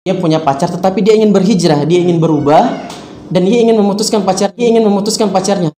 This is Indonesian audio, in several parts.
Dia punya pacar tetapi dia ingin berhijrah, dia ingin berubah dan dia ingin memutuskan pacarnya.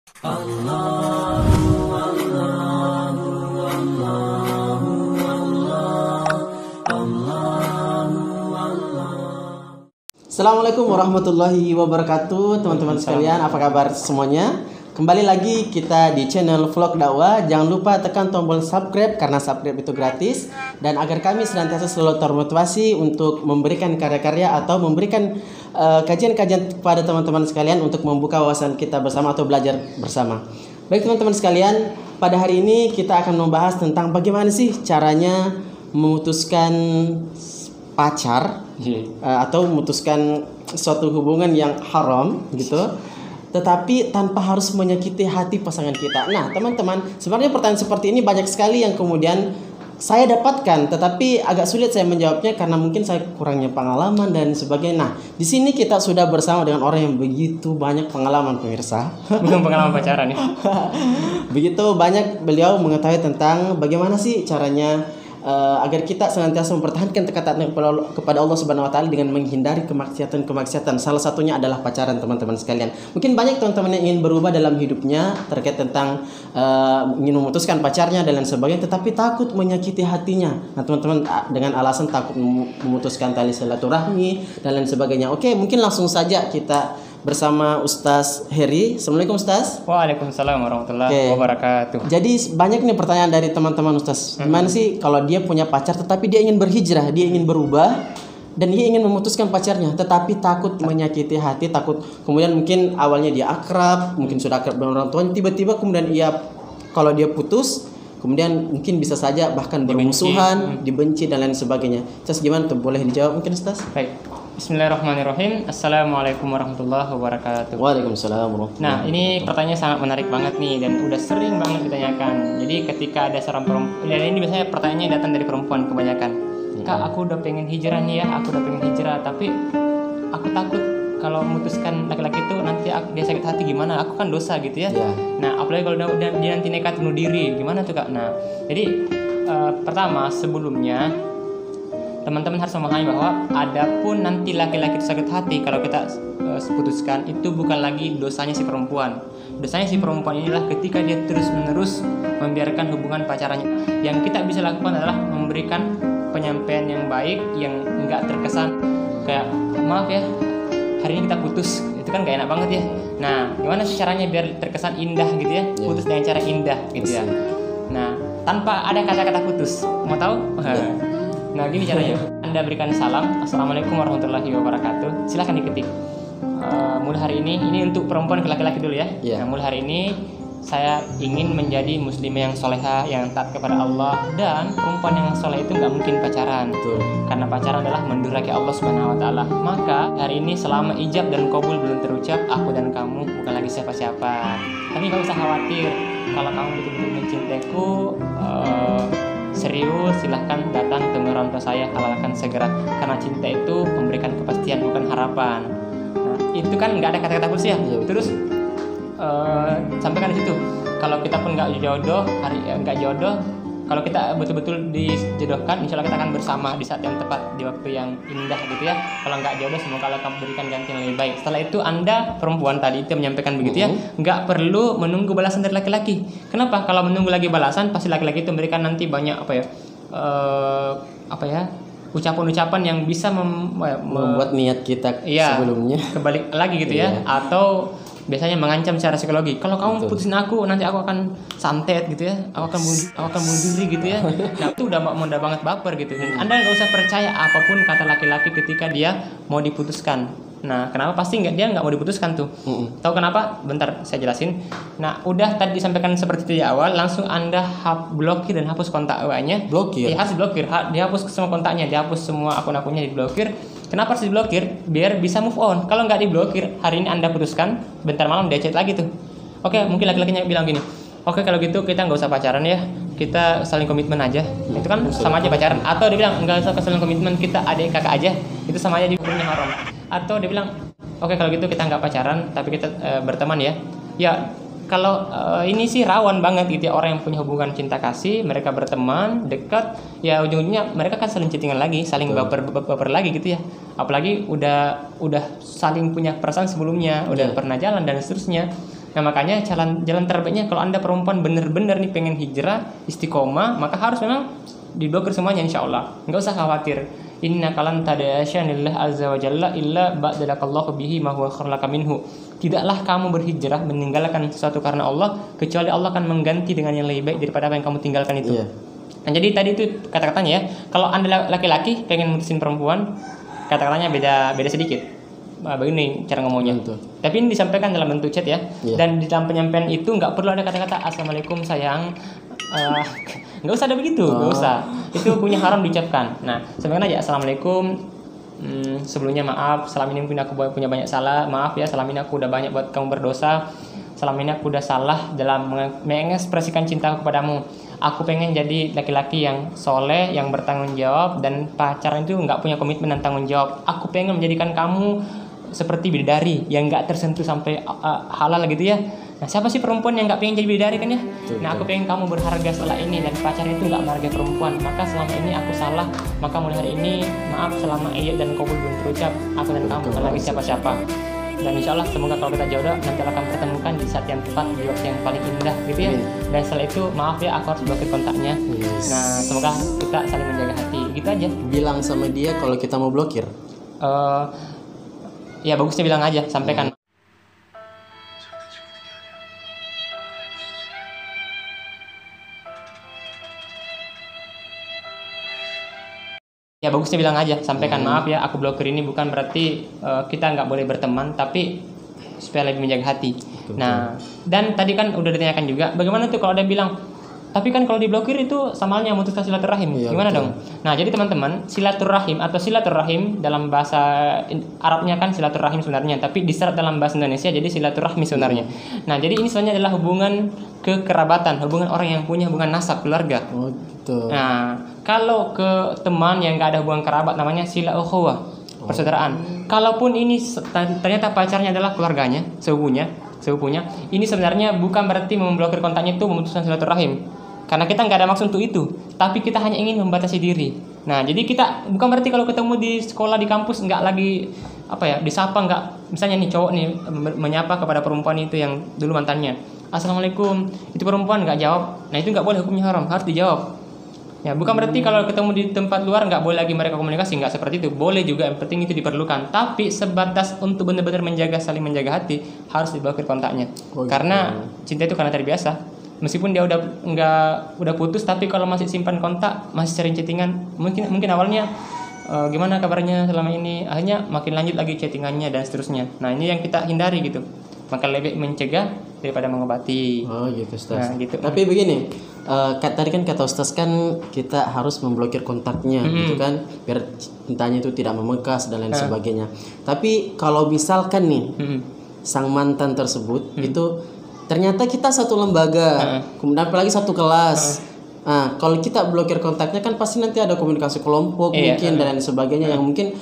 Assalamualaikum warahmatullahi wabarakatuh, teman-teman sekalian, apa kabar semuanya? Kembali lagi kita di channel Vlog Dakwah. Jangan lupa tekan tombol subscribe karena subscribe itu gratis, dan agar kami senantiasa selalu termotivasi untuk memberikan karya-karya atau memberikan kajian-kajian kepada teman-teman sekalian untuk membuka wawasan kita bersama atau belajar bersama. Baik teman-teman sekalian, pada hari ini kita akan membahas tentang bagaimana sih caranya memutuskan pacar atau memutuskan suatu hubungan yang haram gitu, tetapi tanpa harus menyakiti hati pasangan kita. Nah teman-teman, sebenarnya pertanyaan seperti ini banyak sekali yang kemudian saya dapatkan, tetapi agak sulit saya menjawabnya karena mungkin saya kurangnya pengalaman dan sebagainya. Nah di sini kita sudah bersama dengan orang yang begitu banyak pengalaman, pemirsa. Bukan pengalaman pacaran nih. Begitu banyak beliau mengetahui tentang bagaimana sih caranya agar kita senantiasa mempertahankan ketaatan kepada Allah Subhanahu wa taala dengan menghindari kemaksiatan. Salah satunya adalah pacaran, teman-teman sekalian. Mungkin banyak teman-teman yang ingin berubah dalam hidupnya terkait tentang ingin memutuskan pacarnya dan lain sebagainya, tetapi takut menyakiti hatinya. Nah, teman-teman dengan alasan takut memutuskan tali silaturahmi dan lain sebagainya. Oke, mungkin langsung saja kita bersama Ustaz Heri. Assalamualaikum Ustaz. Waalaikumsalam warahmatullahi wabarakatuh. Jadi banyak nih pertanyaan dari teman-teman Ustaz. Gimana sih kalau dia punya pacar tetapi dia ingin berhijrah, dia ingin berubah dan dia ingin memutuskan pacarnya, tetapi takut menyakiti hati, takut kemudian mungkin awalnya dia akrab, mungkin sudah akrab dengan orang tuanya, tiba-tiba kemudian kalau dia putus, kemudian mungkin bisa saja bahkan bermusuhan, dibenci dan lain sebagainya. Ustaz gimana tuh? Boleh dijawab mungkin Ustaz? Baik. Bismillahirrahmanirrahim. Assalamualaikum warahmatullahi wabarakatuh. Waalaikumsalam warahmatullahi wabarakatuh. Nah, ini pertanyaan sangat menarik banget nih dan udah sering banget ditanyakan. Jadi ketika ada seorang perempuan, dan ini biasanya pertanyaannya datang dari perempuan kebanyakan. Kak, aku udah pengen hijrah nih ya, aku udah pengen hijrah, tapi aku takut kalau memutuskan laki-laki itu nanti dia sakit hati gimana? Aku kan dosa gitu ya. Nah, apalagi kalau udah dia nanti nekat bunuh diri, gimana tuh Kak? Nah, jadi pertama sebelumnya teman-teman harus memahami bahwa adapun nanti laki-laki itu sakit hati kalau kita putuskan, itu bukan lagi dosanya si perempuan. Dosanya si perempuan inilah ketika dia terus-menerus membiarkan hubungan pacarannya. Yang kita bisa lakukan adalah memberikan penyampaian yang baik, yang enggak terkesan kayak maaf ya, hari ini kita putus. Itu kan gak enak banget ya. Nah, gimana sih caranya biar terkesan indah gitu ya? Putus dengan cara indah gitu ya. Nah, tanpa ada kata-kata putus. Mau tahu? Nah gini caranya, Anda berikan salam, Assalamualaikum warahmatullahi wabarakatuh. Silahkan diketik. Mulai hari ini untuk perempuan ke laki-laki dulu ya. Nah, mulai hari ini saya ingin menjadi muslimah yang soleha, yang taat kepada Allah. Dan perempuan yang soleh itu nggak mungkin pacaran. Karena pacaran adalah mendurhaki Allah Subhanahu wa taala. Maka hari ini selama ijab dan qabul belum terucap, aku dan kamu bukan lagi siapa-siapa. Tapi nggak usah khawatir, kalau kamu betul-betul mencintaiku, serius, silahkan datang temui orang tua saya, halalkan segera. Karena cinta itu memberikan kepastian, bukan harapan. Nah, itu kan nggak ada kata-kata putus ya. Terus sampaikan di situ. Kalau kita pun nggak jodoh, kalau kita betul-betul dijodohkan, insya Allah kita akan bersama di saat yang tepat, di waktu yang indah gitu ya. Kalau nggak jodoh, semoga Allah akan berikan ganti yang lebih baik. Setelah itu Anda perempuan tadi itu menyampaikan begitu ya, nggak perlu menunggu balasan dari laki-laki. Kenapa? Kalau menunggu lagi balasan, pasti laki-laki itu memberikan nanti banyak ucapan-ucapan yang bisa membuat niat kita sebelumnya kebalik lagi gitu ya. Atau biasanya mengancam secara psikologi. Kalau kamu putusin aku, nanti aku akan santet gitu ya. Aku akan bunuh diri gitu ya. Nah, itu udah banget baper gitu. Dan Anda nggak usah percaya apapun kata laki-laki ketika dia mau diputuskan. Nah, kenapa? Pasti dia nggak mau diputuskan tuh. Tahu kenapa? Bentar, saya jelasin. Nah, udah tadi disampaikan seperti itu di awal, langsung Anda blokir dan hapus kontak WA-nya. Blokir? Ya, harus blokir. Dihapus semua kontaknya, dihapus semua akun-akunnya, diblokir. Kenapa harus diblokir? Biar bisa move on. Kalau nggak diblokir, hari ini Anda putuskan, bentar malam dia chat lagi tuh. Oke, mungkin laki-lakinya bilang gini, oke kalau gitu kita nggak usah pacaran ya, kita saling komitmen aja. Itu kan sama aja pacaran. Atau dia bilang nggak usah saling komitmen, kita adik kakak aja. Itu sama aja hukumnya haram. Atau dia bilang oke kalau gitu kita nggak pacaran, tapi kita berteman ya. Ya kalau ini sih rawan banget gitu ya, orang yang punya hubungan cinta kasih, mereka berteman dekat, ya ujung-ujungnya mereka kan saling chattingan lagi, saling baper lagi gitu ya. Apalagi udah saling punya perasaan sebelumnya, udah pernah jalan dan seterusnya. Nah makanya jalan terbaiknya kalau Anda perempuan bener-bener nih pengen hijrah istiqomah, maka harus memang diblokir semuanya, insya Allah. Nggak usah khawatir. Inna kalan tadasyanillah azza wa jalla illa ba'dalakallahu bihi ma huwa khairlaka minhu. Tidaklah kamu berhijrah meninggalkan sesuatu karena Allah kecuali Allah akan mengganti dengan yang lebih baik daripada apa yang kamu tinggalkan itu. Nah jadi tadi itu kata-katanya ya, kalau Anda laki-laki pengen mutusin perempuan, kata-katanya beda sedikit. Begini cara ngomongnya. Tapi ini disampaikan dalam bentuk chat ya. Dan di dalam penyampaian itu nggak perlu ada kata-kata assalamualaikum sayang. Nggak usah ada begitu, nggak usah. Itu punya haram diucapkan. Nah, sebenarnya aja assalamualaikum. Sebelumnya maaf, selama ini mungkin aku punya banyak salah. Maaf ya, selama ini aku udah banyak buat kamu berdosa. Selama ini aku udah salah dalam mengekspresikan cintaku kepadamu. Aku pengen jadi laki-laki yang soleh, yang bertanggung jawab, dan pacaran itu nggak punya komitmen dan tanggung jawab. Aku pengen menjadikan kamu seperti bidadari yang nggak tersentuh sampai halal gitu ya. Nah siapa sih perempuan yang nggak pengen jadi bidadari kan ya? Nah aku pengen kamu berharga setelah ini, dan pacar itu nggak menghargai perempuan. Maka selama ini aku salah, maka mulai hari ini maaf selama iya dan kabul belum terucap. Aku dan kamu bukan lagi siapa-siapa. Dan insya Allah semoga kalau kita jodoh nanti akan pertemukan di saat yang tepat, di waktu yang paling indah gitu ya. Dan setelah itu maaf ya aku harus blokir kontaknya. Nah semoga kita saling menjaga hati gitu aja. Bilang sama dia kalau kita mau blokir. Ya bagusnya bilang aja, sampaikan. Ya bagusnya bilang aja, sampaikan maaf ya aku blokir ini bukan berarti kita nggak boleh berteman, tapi supaya lebih menjaga hati. Nah dan tadi kan udah ditanyakan juga bagaimana tuh kalau ada yang bilang tapi kan kalau diblokir itu sama halnya memutuskan silaturahim. Gimana dong? Nah jadi teman-teman, silaturahim atau silaturahim dalam bahasa Arabnya kan silaturahim sebenarnya, tapi diserat dalam bahasa Indonesia jadi silaturahmi sebenarnya. Nah jadi ini sebenarnya adalah hubungan kekerabatan, hubungan orang yang punya hubungan nasab keluarga. Nah kalau ke teman yang nggak ada hubungan kerabat namanya sila ukhuwah, persaudaraan. Kalaupun ini ternyata pacarnya adalah keluarganya, sepupunya, ini sebenarnya bukan berarti memblokir kontaknya itu memutuskan silaturahim. Karena kita nggak ada maksud untuk itu, tapi kita hanya ingin membatasi diri. Nah, jadi kita bukan berarti kalau ketemu di sekolah di kampus nggak lagi disapa, nggak, misalnya nih cowok nih menyapa kepada perempuan itu yang dulu mantannya, assalamualaikum, itu perempuan nggak jawab, nah itu nggak boleh, hukumnya haram, harus dijawab. Ya, bukan berarti kalau ketemu di tempat luar nggak boleh lagi mereka komunikasi, nggak seperti itu, boleh juga, yang penting itu diperlukan. Tapi sebatas untuk benar-benar saling menjaga hati, harus diblokir kontaknya. Karena cinta itu karena terbiasa. Meskipun dia udah putus, tapi kalau masih simpan kontak, masih sering chattingan, mungkin awalnya gimana kabarnya selama ini, akhirnya makin lanjut lagi chattingannya dan seterusnya. Nah ini yang kita hindari gitu. Maka lebih mencegah daripada mengobati. Oh gitu Ustaz. Nah, gitu. Tapi begini, tadi kan kata Ustaz kan kita harus memblokir kontaknya gitu kan, biar cintanya itu tidak membekas dan lain sebagainya. Tapi kalau misalkan nih sang mantan tersebut itu ternyata kita satu lembaga, kemudian apalagi satu kelas. Nah, kalau kita blokir kontaknya kan pasti nanti ada komunikasi kelompok mungkin dan lain sebagainya yang mungkin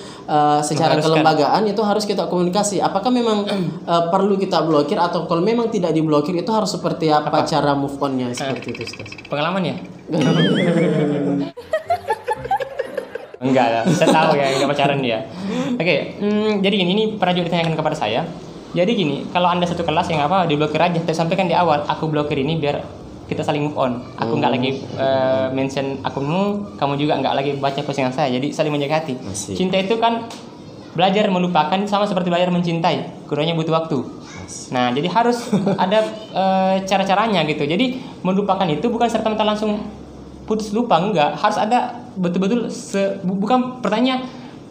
secara kelembagaan itu harus kita komunikasi. Apakah memang perlu kita blokir, atau kalau memang tidak diblokir itu harus seperti apa cara move on-nya seperti itu Ustaz? Pengalaman ya? Enggak lah, saya tahu ya enggak pacaran dia. Oke, jadi gini, ini pernah juga ditanyakan kepada saya. Jadi gini, kalau Anda satu kelas yang diblokir aja. Saya sampaikan di awal, aku blokir ini biar kita saling move on. Aku nggak lagi mention akunmu, kamu juga nggak lagi baca postingan saya. Jadi saling menjaga hati. Cinta itu kan belajar melupakan sama seperti belajar mencintai. Keduanya butuh waktu. Nah, jadi harus ada cara-caranya gitu. Jadi melupakan itu bukan serta-merta langsung putus lupa, enggak. Harus ada betul-betul bukan pertanyaan.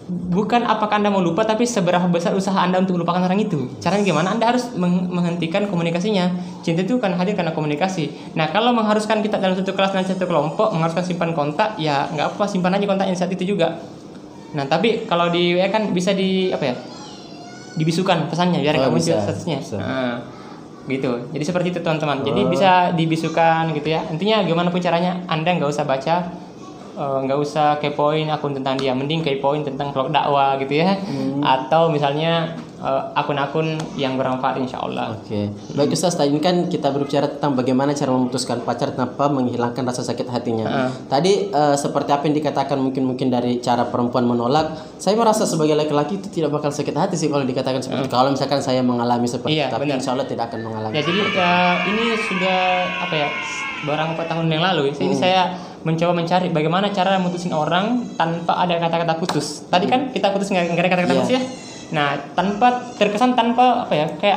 Bukan apakah Anda mau lupa, tapi seberapa besar usaha Anda untuk melupakan orang itu. Caranya gimana? Anda harus menghentikan komunikasinya. Cinta itu kan hadir karena komunikasi. Nah, kalau mengharuskan kita dalam satu kelas dan satu kelompok, mengharuskan simpan kontak, ya nggak apa, simpan aja kontaknya saat itu juga. Nah, tapi kalau di WA kan bisa dibisukan pesannya biar nggak muncul statusnya. Nah, gitu. Jadi seperti itu teman-teman. Jadi bisa dibisukan gitu ya. Intinya gimana pun caranya, Anda nggak usah baca, nggak usah kepoin akun tentang dia, mending kepoin tentang vlog dakwah gitu ya. Atau misalnya akun-akun yang bermanfaat insya Allah. Oke. Baik Ustaz, tadi kan kita berbicara tentang bagaimana cara memutuskan pacar tanpa menghilangkan rasa sakit hatinya. Tadi seperti apa yang dikatakan mungkin dari cara perempuan menolak, saya merasa sebagai laki-laki itu tidak bakal sakit hati sih kalau dikatakan seperti itu. Kalau misalkan saya mengalami seperti itu, tapi insya Allah tidak akan mengalami. Ya, jadi ini sudah apa ya, beberapa tahun yang lalu ini saya mencoba mencari bagaimana cara memutusin orang tanpa ada kata-kata putus. Tadi kan kita putus nggak ada kata-kata putus ya. Nah, tanpa terkesan tanpa apa ya, kayak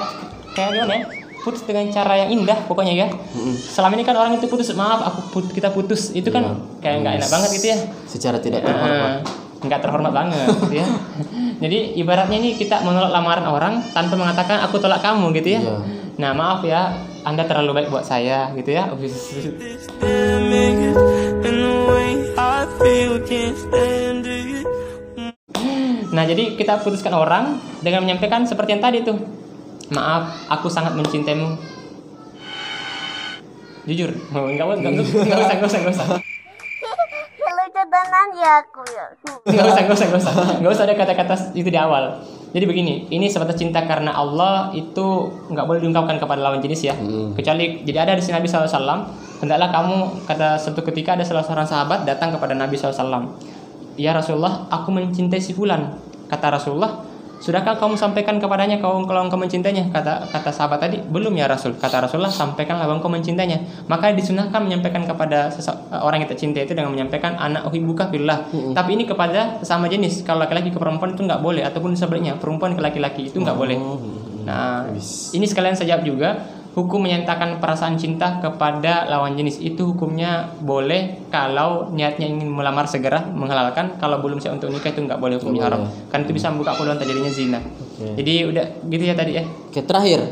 gimana ya, putus dengan cara yang indah pokoknya ya. Selama ini kan orang itu putus, maaf kita putus, itu kan kayak nggak enak banget gitu ya, secara tidak terhormat. Nggak terhormat banget gitu ya. Jadi ibaratnya ini kita menolak lamaran orang tanpa mengatakan aku tolak kamu gitu ya. Nah, maaf ya, Anda terlalu baik buat saya gitu ya. Nah, jadi kita putuskan orang dengan menyampaikan seperti yang tadi tuh. Maaf, aku sangat mencintaimu. Jujur, enggak usah. Enggak usah ada kata-kata itu di awal. Jadi begini, ini sebatas cinta karena Allah itu enggak boleh diungkapkan kepada lawan jenis ya. Kecuali, jadi ada di sini Nabi SAW. Hendaklah kamu, kata suatu ketika ada salah seorang sahabat datang kepada Nabi SAW. Ya Rasulullah, aku mencintai si fulan. Kata Rasulullah, sudahkah kamu sampaikan kepadanya kalau engkau mencintainya? Kata sahabat tadi, belum ya Rasul. Kata Rasulullah, sampaikanlah bahwa engkau mencintainya. Maka disunahkan menyampaikan kepada orang yang kita cintai itu dengan menyampaikan ana uhibbuka fillah. Tapi ini kepada sesama jenis. Kalau laki-laki ke perempuan itu nggak boleh, ataupun sebaliknya perempuan ke laki-laki itu nggak boleh. Nah, ini sekalian saya jawab juga. Hukum menyatakan perasaan cinta kepada lawan jenis itu hukumnya boleh kalau niatnya ingin melamar segera menghalalkan. Kalau belum siap untuk nikah itu nggak boleh, hukumnya haram. Kan itu bisa membuka peluang terjadinya zina. Jadi udah gitu ya tadi ya. Oke, terakhir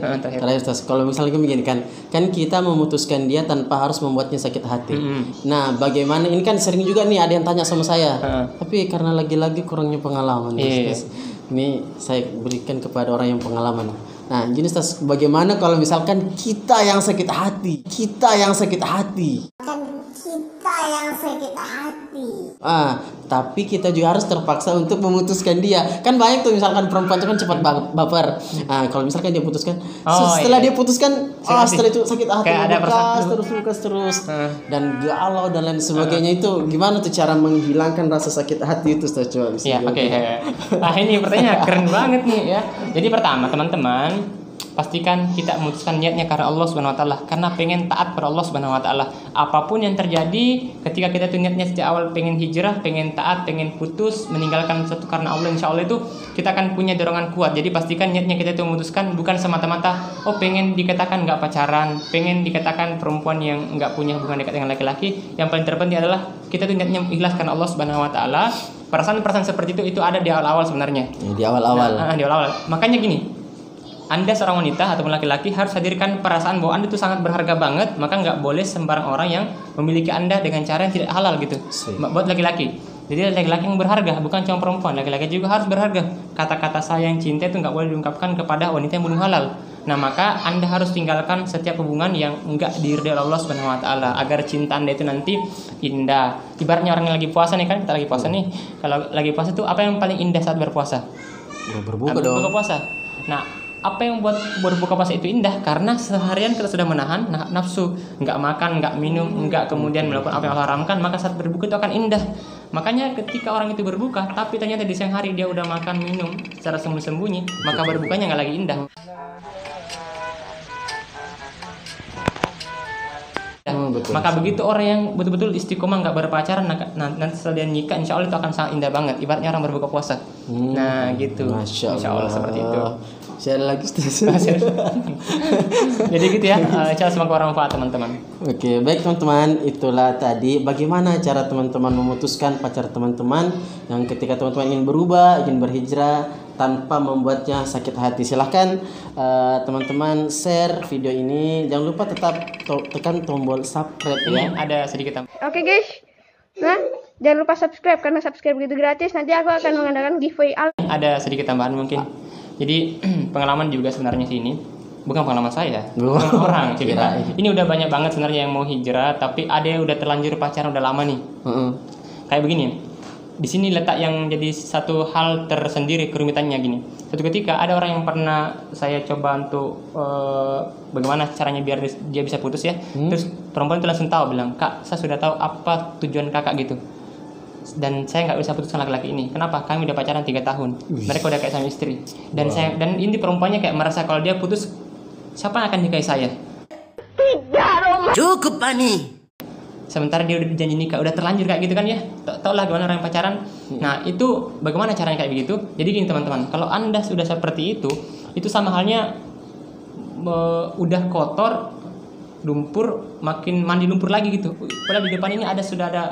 Ustaz. Kalau misalnya begini kan kita memutuskan dia tanpa harus membuatnya sakit hati. Nah, bagaimana ini kan sering juga nih ada yang tanya sama saya. Tapi karena lagi-lagi kurangnya pengalaman, Ustaz. Ini saya berikan kepada orang yang pengalaman. Nah, gini Ustaz, bagaimana kalau misalkan kita yang sakit hati? Tapi kita juga harus terpaksa untuk memutuskan dia. Kan banyak tuh misalkan perempuan itu kan cepat baper. Nah, kalau misalkan dia putuskan, setelah dia putuskan, setelah itu sakit hati, terus dan galau dan lain sebagainya. Itu gimana tuh cara menghilangkan rasa sakit hati itu Ustaz? Coba bisa. Iya, oke. Nah, ini pertanyaan keren banget nih ya. Jadi pertama, teman-teman, pastikan kita memutuskan niatnya karena Allah Subhanahu wa taala, karena pengen taat pada Allah Subhanahu wa taala. Apapun yang terjadi ketika kita tuh niatnya sejak awal pengen hijrah, pengen taat, pengen putus, meninggalkan sesuatu karena Allah, insya Allah itu kita akan punya dorongan kuat. Jadi pastikan niatnya kita itu memutuskan bukan semata-mata pengen dikatakan nggak pacaran, pengen dikatakan perempuan yang nggak punya hubungan dekat dengan laki-laki. Yang paling terpenting adalah kita tuh niatnya ikhlas karena Allah Subhanahu wa taala. Perasaan seperti itu ada di awal-awal sebenarnya. Di awal-awal. Di awal-awal. Makanya gini, Anda seorang wanita ataupun laki-laki harus hadirkan perasaan bahwa Anda itu sangat berharga banget. Maka nggak boleh sembarang orang yang memiliki Anda dengan cara yang tidak halal gitu. Buat laki-laki. Jadi laki-laki yang berharga, bukan cuma perempuan. Laki-laki juga harus berharga. Kata-kata sayang, cinta itu nggak boleh diungkapkan kepada wanita yang belum halal. Nah, maka Anda harus tinggalkan setiap hubungan yang nggak diridhoi Allah Subhanahu wa taala agar cinta Anda itu nanti indah. Ibaratnya orang yang lagi puasa nih kan, kita lagi puasa nih. Kalau lagi puasa itu apa yang paling indah saat berpuasa? Berbuka dong. Berbuka puasa. Nah, apa yang buat berbuka puasa itu indah? Karena seharian kita sudah menahan nafsu, nggak makan, nggak minum, nggak kemudian melakukan apa yang Allah haramkan, maka saat berbuka itu akan indah. Makanya ketika orang itu berbuka, tapi ternyata di siang hari dia udah makan minum secara sembunyi-sembunyi, maka berbukanya nggak lagi indah. Betul. Maka begitu orang yang betul-betul istiqomah nggak berpacaran, nanti setelah dia nikah, insya Allah itu akan sangat indah banget. Ibaratnya orang berbuka puasa. Nah gitu. Masya Insya Allah seperti itu. Saya lagi Jadi gitu ya. Insya Allah semoga bermanfaat teman-teman. Oke, baik teman-teman, itulah tadi bagaimana cara teman-teman memutuskan pacar teman-teman yang ketika teman-teman ingin berubah, ingin berhijrah tanpa membuatnya sakit hati. Silahkan teman-teman share video ini. Jangan lupa tetap tekan tombol subscribe ya. Ada sedikit tambah. Oke guys, nah jangan lupa subscribe karena subscribe begitu gratis. Nanti aku akan mengadakan giveaway. Ada sedikit tambahan mungkin. Jadi pengalaman juga sebenarnya sini. Bukan pengalaman saya, orang cerita. Ini udah banyak banget sebenarnya yang mau hijrah, tapi ada yang udah terlanjur pacaran udah lama nih. Kayak begini. di sini letak yang jadi satu hal tersendiri kerumitannya gini. Suatu ketika ada orang yang pernah saya coba untuk bagaimana caranya biar dia bisa putus ya. Terus perempuan itu langsung tahu, bilang, "Kak, saya sudah tahu apa tujuan kakak gitu. Dan saya nggak bisa putuskan laki-laki ini. Kenapa? Kami udah pacaran 3 tahun. Mereka udah kayak suami istri. Dan dan ini perempuannya kayak merasa kalau dia putus, siapa yang akan nikahi saya? Cukup Pani. Sementara dia udah janji nikah, udah terlanjur kayak gitu kan ya. Tau lah gimana orang yang pacaran. Nah itu bagaimana caranya kayak begitu? Jadi gini teman-teman, kalau anda sudah seperti itu sama halnya udah kotor, lumpur, makin mandi lumpur lagi gitu. Padahal di depan ini sudah ada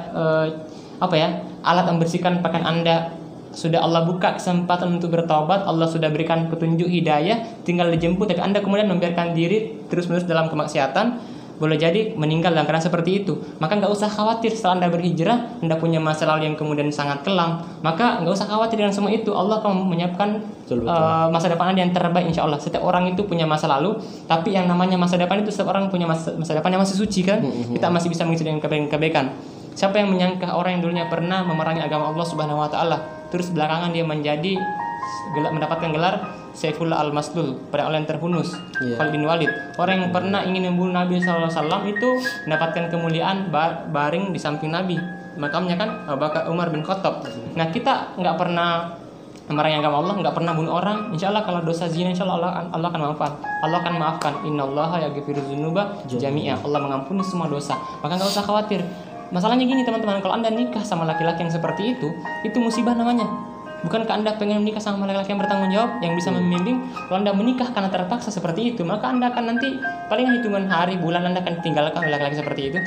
alat membersihkan pakaian anda. Sudah Allah buka kesempatan untuk bertobat, Allah sudah berikan petunjuk hidayah, tinggal dijemput. Tapi anda kemudian membiarkan diri terus-menerus dalam kemaksiatan, boleh jadi meninggal dalam keadaan seperti itu. Maka nggak usah khawatir setelah anda berhijrah, anda punya masa lalu yang kemudian sangat kelam. Maka nggak usah khawatir dengan semua itu. Allah akan menyiapkan masa depan anda yang terbaik insya Allah. Setiap orang itu punya masa lalu, tapi yang namanya masa depan itu setiap orang punya masa depan yang masih suci kan. Kita masih bisa mengisi dengan kebaikan. Siapa yang menyangka orang yang dulunya pernah memerangi agama Allah Subhanahu Wa Taala, terus belakangan dia mendapatkan gelar Saifullah Al-Maslul, pada orang yang terhunus, Khalid bin Walid. Orang yang pernah ingin membunuh Nabi SAW itu mendapatkan kemuliaan baring di samping Nabi, makamnya kan Abu Bakar Umar bin Khattab. Nah kita nggak pernah memerangi agama Allah, nggak pernah bunuh orang. Insya Allah kalau dosa zina, insya Allah Allah akan maafkan. Allah akan maafkan. Innallaha yaghfiru dzunuba jami'a. Allah mengampuni semua dosa. Maka nggak usah khawatir. Masalahnya gini teman-teman, kalau anda nikah sama laki-laki yang seperti itu musibah namanya. Bukankah anda pengen menikah sama laki-laki yang bertanggung jawab, yang bisa membimbing? Kalau anda menikah karena terpaksa seperti itu, maka anda akan nanti paling hitungan hari, bulan anda akan ditinggalkan oleh laki-laki seperti itu.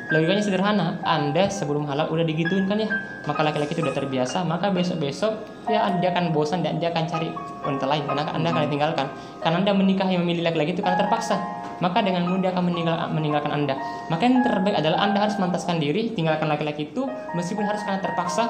Logikanya sederhana, anda sebelum halal udah digituin kan ya, maka laki-laki itu udah terbiasa, maka besok-besok ya dia akan bosan dan dia akan cari wanita lain, karena anda akan ditinggalkan. Karena anda menikah yang memilih laki-laki itu karena terpaksa, maka dengan mudah akan meninggalkan anda. Maka yang terbaik adalah anda harus mantaskan diri, tinggalkan laki-laki itu, meskipun harus karena terpaksa.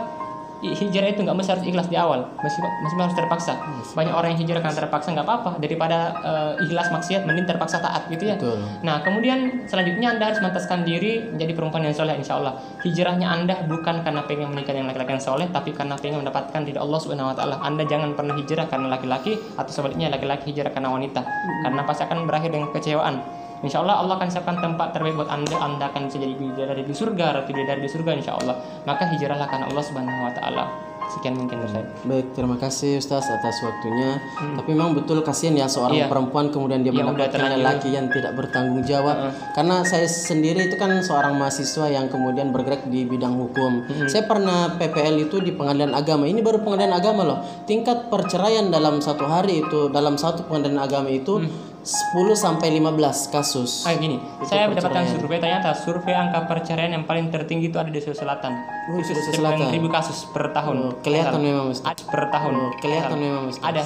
Hijrah itu nggak mesti harus ikhlas di awal, meskipun harus terpaksa. Banyak orang yang hijrah karena terpaksa nggak apa-apa, daripada ikhlas maksiat mending terpaksa taat gitu ya. Betul. Nah kemudian selanjutnya anda harus mantaskan diri menjadi perempuan yang soleh insya Allah. Hijrahnya anda bukan karena pengen menikah dengan laki-laki yang soleh, tapi karena pengen mendapatkan ridha Allah Subhanahu Wa Taala. Anda jangan pernah hijrah karena laki-laki, atau sebaliknya laki-laki hijrah karena wanita, karena pasti akan berakhir dengan kekecewaan. Insya Allah Allah akan siapkan tempat terbaik buat anda. Anda akan bisa jadi bidadari di surga, ratu bidadari di surga insya Allah. Maka hijrahlah karena Allah Subhanahu Wa Taala. Sekian mungkin dari saya. Baik, terima kasih Ustaz atas waktunya. Tapi memang betul kasihan ya seorang perempuan kemudian dia mendapatkan lelaki yang tidak bertanggung jawab. Karena saya sendiri itu kan seorang mahasiswa yang kemudian bergerak di bidang hukum. Saya pernah PPL itu di pengadilan agama. Ini baru pengadilan agama loh. Tingkat perceraian dalam satu hari itu, dalam satu pengadilan agama itu 10 sampai 15 kasus. Gini, saya mendapatkan survei, ternyata survei angka perceraian yang paling tertinggi itu ada di Sulawesi Selatan. Sulawesi Selatan. 9.000 kasus per tahun. Kelihatan memang Ustaz. Per tahun. Kelihatan memang Ustaz. Ada.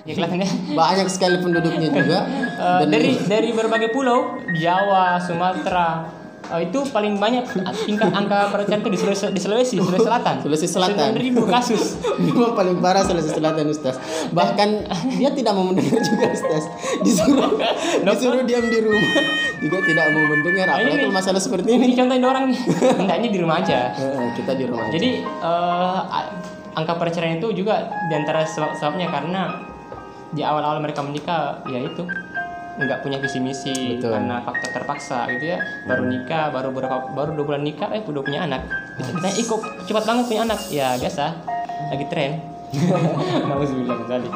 Kelihatannya. Banyak sekali penduduknya juga. Dari berbagai pulau, Jawa, Sumatera, itu paling banyak tingkat angka perceraian itu di Sulawesi Selatan. Sulawesi Selatan. 9.000 kasus. Memang paling parah Sulawesi Selatan Ustaz. Bahkan dia tidak mau mendengar juga Ustaz. Disuruh diam di rumah juga tidak mau mendengar. Apalagi masalah seperti ini. Contohin orang nih. Hendaknya di rumah aja. Kita di rumah aja. Jadi angka perceraian itu juga diantara sebabnya karena di awal-awal mereka menikah ya itu nggak punya visi misi. Betul. Karena faktor terpaksa gitu ya, baru nikah, baru 2 bulan nikah udah punya anak. Ditanya kok cepat banget punya anak? Ya biasa, lagi tren. Nauzubillah sekali.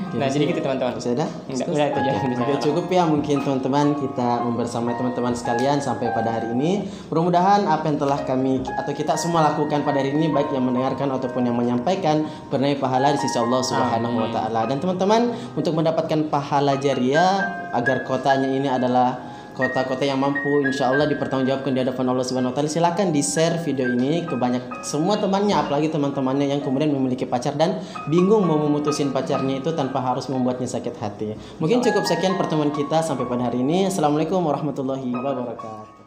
Nah jadi gitu teman-teman. Sudah? Udah itu aja. Oke, cukup ya mungkin teman-teman, kita membersamai teman-teman sekalian sampai pada hari ini. Mudah-mudahan apa yang telah kami atau kita semua lakukan pada hari ini, baik yang mendengarkan ataupun yang menyampaikan, bernilai pahala di sisi Allah Subhanahu Wa Taala. Dan teman-teman, untuk mendapatkan pahala jariah agar kotanya ini adalah kota-kota yang mampu insya Allah dipertanggungjawabkan di hadapan Allah Subhanahu Wa Taala, silakan di share video ini ke banyak semua temannya, apalagi teman-temannya yang kemudian memiliki pacar dan bingung mau memutusin pacarnya itu tanpa harus membuatnya sakit hati. Mungkin cukup sekian pertemuan kita sampai pada hari ini. Assalamualaikum warahmatullahi wabarakatuh.